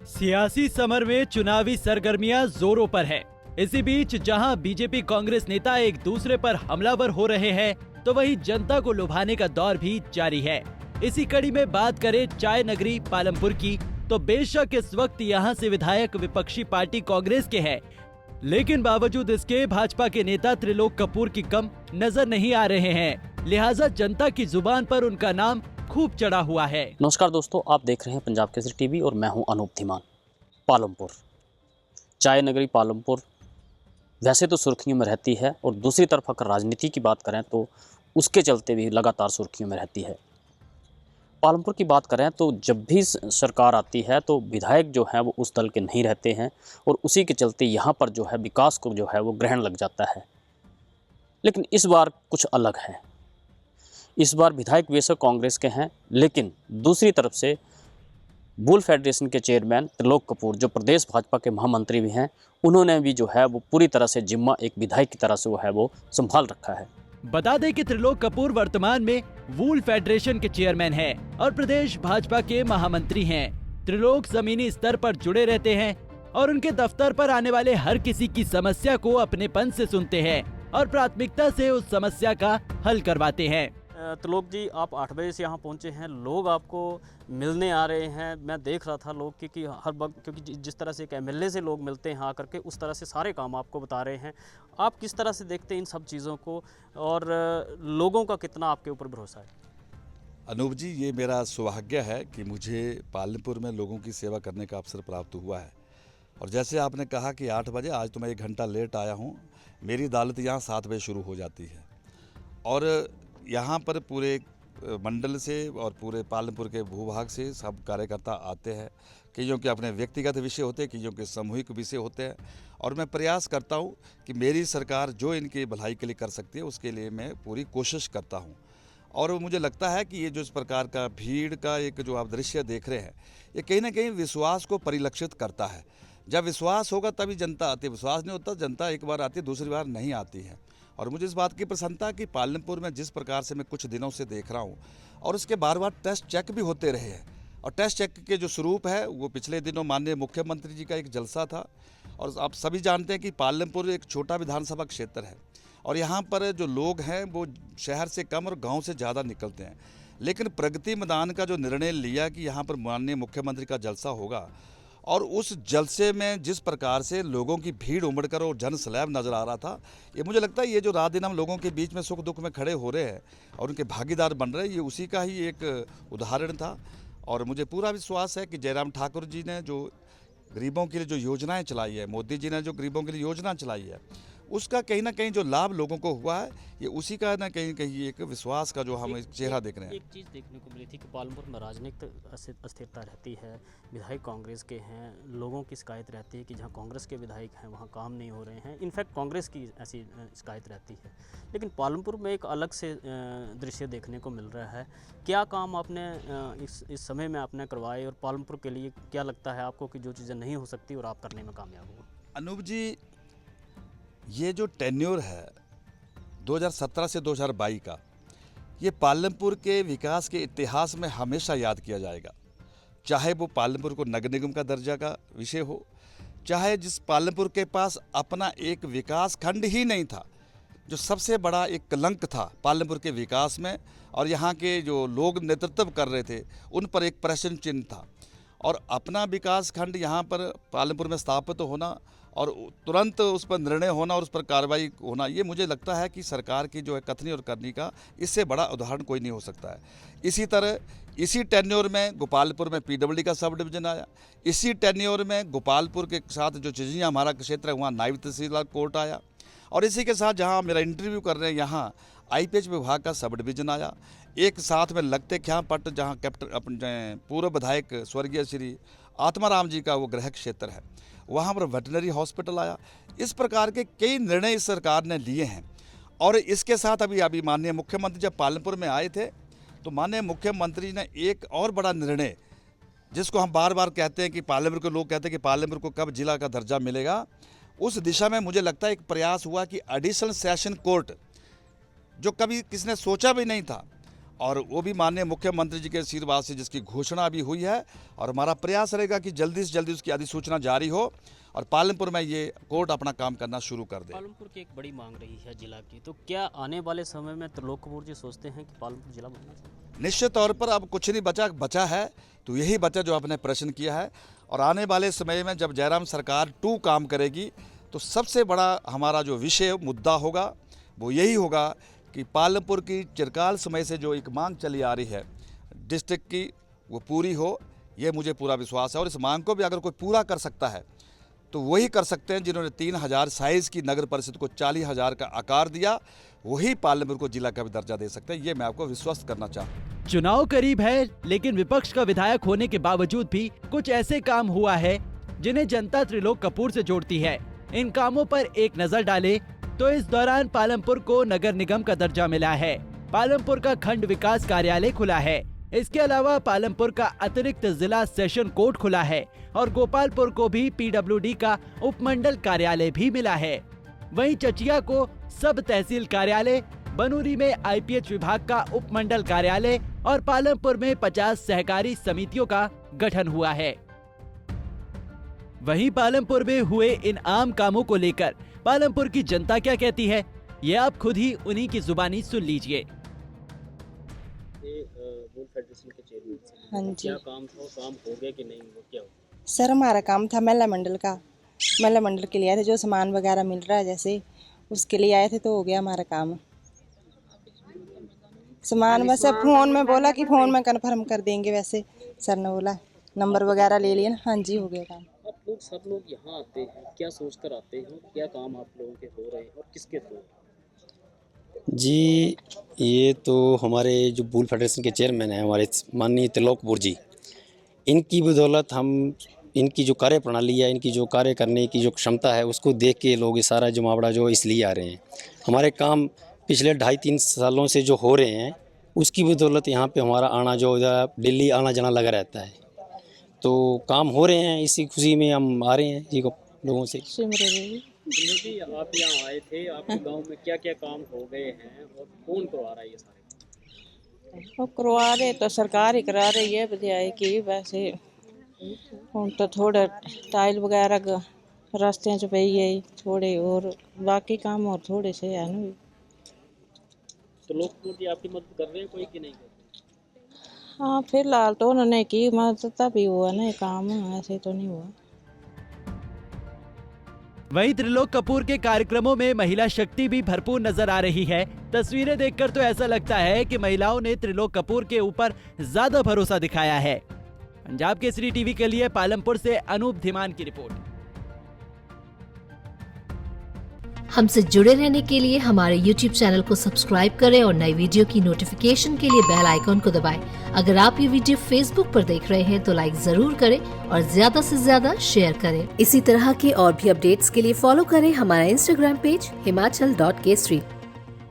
सियासी समर में चुनावी सरगर्मियां जोरों पर है। इसी बीच जहां बीजेपी कांग्रेस नेता एक दूसरे पर हमलावर हो रहे हैं, तो वहीं जनता को लुभाने का दौर भी जारी है। इसी कड़ी में बात करें चाय नगरी पालमपुर की, तो बेशक इस वक्त यहां से विधायक विपक्षी पार्टी कांग्रेस के हैं, लेकिन बावजूद इसके भाजपा के नेता त्रिलोक कपूर की कम नजर नहीं आ रहे हैं। लिहाजा जनता की जुबान पर उनका नाम खूब चढ़ा हुआ है। नमस्कार दोस्तों, आप देख रहे हैं पंजाब केसरी टीवी और मैं हूं अनूप धीमान। पालमपुर, चाय नगरी पालमपुर वैसे तो सुर्खियों में रहती है और दूसरी तरफ अगर राजनीति की बात करें तो उसके चलते भी लगातार सुर्खियों में रहती है। पालमपुर की बात करें तो जब भी सरकार आती है तो विधायक जो है वो उस दल के नहीं रहते हैं और उसी के चलते यहाँ पर जो है विकास को जो है वो ग्रहण लग जाता है। लेकिन इस बार कुछ अलग है। इस बार विधायक बेशक कांग्रेस के हैं, लेकिन दूसरी तरफ से बुल फेडरेशन के चेयरमैन त्रिलोक कपूर जो प्रदेश भाजपा के महामंत्री भी हैं, उन्होंने भी जो है वो पूरी तरह से जिम्मा एक विधायक की तरह से वो संभाल रखा है। बता दें कि त्रिलोक कपूर वर्तमान में वूल फेडरेशन के चेयरमैन हैं और प्रदेश भाजपा के महामंत्री हैं। त्रिलोक जमीनी स्तर पर जुड़े रहते हैं और उनके दफ्तर पर आने वाले हर किसी की समस्या को अपनेपन से सुनते हैं और प्राथमिकता से उस समस्या का हल करवाते हैं। त्रिलोक जी, आप 8 बजे से यहाँ पहुँचे हैं, लोग आपको मिलने आ रहे हैं। मैं देख रहा था लोग कि हर वक्त, क्योंकि जिस तरह से एक एमएलए से लोग मिलते हैं आकर के, उस तरह से सारे काम आपको बता रहे हैं। आप किस तरह से देखते हैं इन सब चीज़ों को और लोगों का कितना आपके ऊपर भरोसा है? अनूप जी, ये मेरा सौभाग्य है कि मुझे पालमपुर में लोगों की सेवा करने का अवसर प्राप्त हुआ है। और जैसे आपने कहा कि 8 बजे, आज तो मैं 1 घंटा लेट आया हूँ। मेरी अदालत यहाँ 7 बजे शुरू हो जाती है और यहाँ पर पूरे मंडल से और पूरे पालमपुर के भूभाग से सब कार्यकर्ता आते हैं। कईयों के अपने व्यक्तिगत विषय होते हैं, कईयों के सामूहिक विषय होते हैं और मैं प्रयास करता हूँ कि मेरी सरकार जो इनकी भलाई के लिए कर सकती है उसके लिए मैं पूरी कोशिश करता हूँ। और मुझे लगता है कि ये जो इस प्रकार का भीड़ का एक जो आप दृश्य देख रहे हैं, ये कहीं ना कहीं विश्वास को परिलक्षित करता है। जब विश्वास होगा तभी जनता आती है, विश्वास नहीं होता जनता एक बार आती है, दूसरी बार नहीं आती है। और मुझे इस बात की प्रसन्नता कि पालमपुर में जिस प्रकार से मैं कुछ दिनों से देख रहा हूँ और उसके बार बार टेस्ट चेक भी होते रहे हैं। और टेस्ट चेक के जो स्वरूप है वो पिछले दिनों माननीय मुख्यमंत्री जी का एक जलसा था। और आप सभी जानते हैं कि पालमपुर एक छोटा विधानसभा क्षेत्र है और यहाँ पर जो लोग हैं वो शहर से कम और गाँव से ज़्यादा निकलते हैं। लेकिन प्रगति मैदान का जो निर्णय लिया कि यहाँ पर माननीय मुख्यमंत्री का जलसा होगा और उस जलसे में जिस प्रकार से लोगों की भीड़ उमड़कर और जन सैलाब नज़र आ रहा था, ये मुझे लगता है ये जो रात दिन हम लोगों के बीच में सुख दुख में खड़े हो रहे हैं और उनके भागीदार बन रहे हैं, ये उसी का ही एक उदाहरण था। और मुझे पूरा विश्वास है कि जयराम ठाकुर जी ने जो गरीबों के लिए जो योजनाएं चलाई है, मोदी जी ने जो गरीबों के लिए योजना चलाई है, उसका कहीं ना कहीं जो लाभ लोगों को हुआ है, ये उसी का ना कहीं कहीं एक विश्वास का जो हम एक चेहरा देख रहे हैं। एक चीज़ देखने को मिली थी कि पालमपुर में राजनीतिक अस्थिरता रहती है, विधायक कांग्रेस के हैं, लोगों की शिकायत रहती है कि जहां कांग्रेस के विधायक हैं वहां काम नहीं हो रहे हैं। इनफैक्ट कांग्रेस की ऐसी शिकायत रहती है, लेकिन पालमपुर में एक अलग से दृश्य देखने को मिल रहा है। क्या काम आपने इस समय में आपने करवाए और पालमपुर के लिए क्या लगता है आपको कि जो चीज़ें नहीं हो सकती और आप करने में कामयाब हुए? अनूप जी, ये जो टेन्योर है 2017 से 2022 का, ये पालमपुर के विकास के इतिहास में हमेशा याद किया जाएगा। चाहे वो पालमपुर को नगर निगम का दर्जा का विषय हो, चाहे जिस पालमपुर के पास अपना एक विकास खंड ही नहीं था, जो सबसे बड़ा एक कलंक था पालमपुर के विकास में, और यहाँ के जो लोग नेतृत्व कर रहे थे उन पर एक प्रश्न चिन्ह था। और अपना विकास खंड यहाँ पर पालमपुर में स्थापित होना और तुरंत उस पर निर्णय होना और उस पर कार्रवाई होना, ये मुझे लगता है कि सरकार की जो है कथनी और करनी का इससे बड़ा उदाहरण कोई नहीं हो सकता है। इसी तरह इसी टेन्योर में गोपालपुर में पीडब्ल्यूडी का सब डिवीज़न आया। इसी टेन्योर में गोपालपुर के साथ जो चिजिया हमारा क्षेत्र है वहाँ नायब तहसीलदार कोर्ट आया। और इसी के साथ जहाँ मेरा इंटरव्यू कर रहे हैं यहाँ आईपीएच विभाग का सब डिवीज़न आया। एक साथ में लगते क्या पट जहाँ कैप्टन अपने पूर्व विधायक स्वर्गीय श्री आत्माराम जी का वो गृह क्षेत्र है, वहाँ पर वेटनरी हॉस्पिटल आया। इस प्रकार के कई निर्णय इस सरकार ने लिए हैं। और इसके साथ अभी माननीय मुख्यमंत्री जब पालमपुर में आए थे तो माननीय मुख्यमंत्री ने एक और बड़ा निर्णय, जिसको हम बार बार कहते हैं कि पालमपुर के लोग कहते हैं कि पालमपुर को कब जिला का दर्जा मिलेगा, उस दिशा में मुझे लगता है एक प्रयास हुआ कि एडिशनल सेशन कोर्ट, जो कभी किसने सोचा भी नहीं था, और वो भी माननीय मुख्यमंत्री जी के आशीर्वाद से जिसकी घोषणा अभी हुई है, और हमारा प्रयास रहेगा कि जल्दी से जल्दी उसकी अधिसूचना जारी हो और पालमपुर में ये कोर्ट अपना काम करना शुरू कर दे। पालमपुर की एक बड़ी मांग रही है जिला की, तो क्या आने वाले समय में त्रिलोक कपूर जी सोचते हैं कि पालमपुर जिला बनना चाहिए? निश्चित तौर पर अब कुछ नहीं बचा है तो यही बचा जो आपने प्रश्न किया है। और आने वाले समय में जब जयराम सरकार 2 काम करेगी तो सबसे बड़ा हमारा जो विषय मुद्दा होगा वो यही होगा कि पालमपुर की चिरकाल समय से जो एक मांग चली आ रही है डिस्ट्रिक्ट की, वो पूरी हो, ये मुझे पूरा विश्वास है। और इस मांग को भी अगर कोई पूरा कर सकता है तो वही कर सकते हैं जिन्होंने 3000 साइज़ की नगर परिषद को 40,000 का आकार दिया, वही पालमपुर को जिला का भी दर्जा दे सकते हैं। ये मैं आपको विश्वस्त करना चाहता हूँ। चुनाव करीब है, लेकिन विपक्ष का विधायक होने के बावजूद भी कुछ ऐसे काम हुआ है जिन्हें जनता त्रिलोक कपूर से जोड़ती है। इन कामों पर एक नजर डाले तो इस दौरान पालमपुर को नगर निगम का दर्जा मिला है। पालमपुर का खंड विकास कार्यालय खुला है। इसके अलावा पालमपुर का अतिरिक्त जिला सेशन कोर्ट खुला है और गोपालपुर को भी पीडब्ल्यूडी का उपमंडल कार्यालय भी मिला है। वहीं चचिया को सब तहसील कार्यालय, बनूरी में आईपीएच विभाग का उपमंडल कार्यालय और पालमपुर में 50 सहकारी समितियों का गठन हुआ है। वहीं पालमपुर में हुए इन आम कामों को लेकर पालमपुर की जनता क्या कहती है, ये आप खुद ही उन्हीं की जुबानी सुन लीजिए। हाँ जी, क्या काम था, काम हो गया कि नहीं, वो क्या हो? सर हमारा काम था महिला मंडल का। महिला मंडल के लिए आए थे, जो सामान वगैरह मिल रहा है जैसे उसके लिए आए थे, तो हो गया हमारा काम। सामान वैसे फ़ोन में बोला कि फ़ोन में कन्फर्म कर देंगे, वैसे सर ने बोला नंबर वगैरह ले लिया ना। हाँ जी, हो गया काम। आप लोग सब लोग यहाँ आते हैं, क्या सोचकर आते हैं, क्या काम आप लोगों के हो रहे हैं और किसके थ्रू? जी, ये तो हमारे जो बुल फेडरेशन के चेयरमैन हैं हमारे माननीय त्रिलोक कपूर जी, इनकी बदौलत हम इनकी जो कार्य प्रणाली है, इनकी जो कार्य करने की जो क्षमता है, उसको देख के लोग ये सारा जमावड़ा जो इसलिए आ रहे हैं। हमारे काम पिछले 2.5-3 सालों से जो हो रहे हैं, उसकी बदौलत यहाँ पे हमारा आना जो दिल्ली आना जाना लगा रहता है, तो काम हो रहे हैं, इसी खुशी में हम आ रहे हैं जी को लोगों से। जी, आप यहाँ आए थे, आपके गांव में क्या क्या काम हो गए हैं और कौन करवा रहा है ये सारे? वो करवा रहे तो सरकार ही करा रही है विधायक की, वैसे हम तो थोड़ा टाइल वगैरह रास्ते च पई है थोड़े, और बाकी काम और थोड़े से है ना। तो लोग कपूर आपकी मदद कर रहे हैं कोई कि नहीं कर रहे? हाँ, फिलहाल तो उन्होंने की मदद, तभी हुआ ना काम, ऐसे तो नहीं हुआ। वहीं त्रिलोक कपूर के कार्यक्रमों में महिला शक्ति भी भरपूर नजर आ रही है। तस्वीरें देखकर तो ऐसा लगता है कि महिलाओं ने त्रिलोक कपूर के ऊपर ज्यादा भरोसा दिखाया है। पंजाब केसरी टीवी के लिए पालमपुर से अनूप धीमान की रिपोर्ट। हमसे जुड़े रहने के लिए हमारे YouTube चैनल को सब्सक्राइब करें और नई वीडियो की नोटिफिकेशन के लिए बेल आइकॉन को दबाएं। अगर आप ये वीडियो Facebook पर देख रहे हैं तो लाइक जरूर करें और ज्यादा से ज्यादा शेयर करें। इसी तरह के और भी अपडेट्स के लिए फॉलो करें हमारा Instagram पेज himachal.kesri।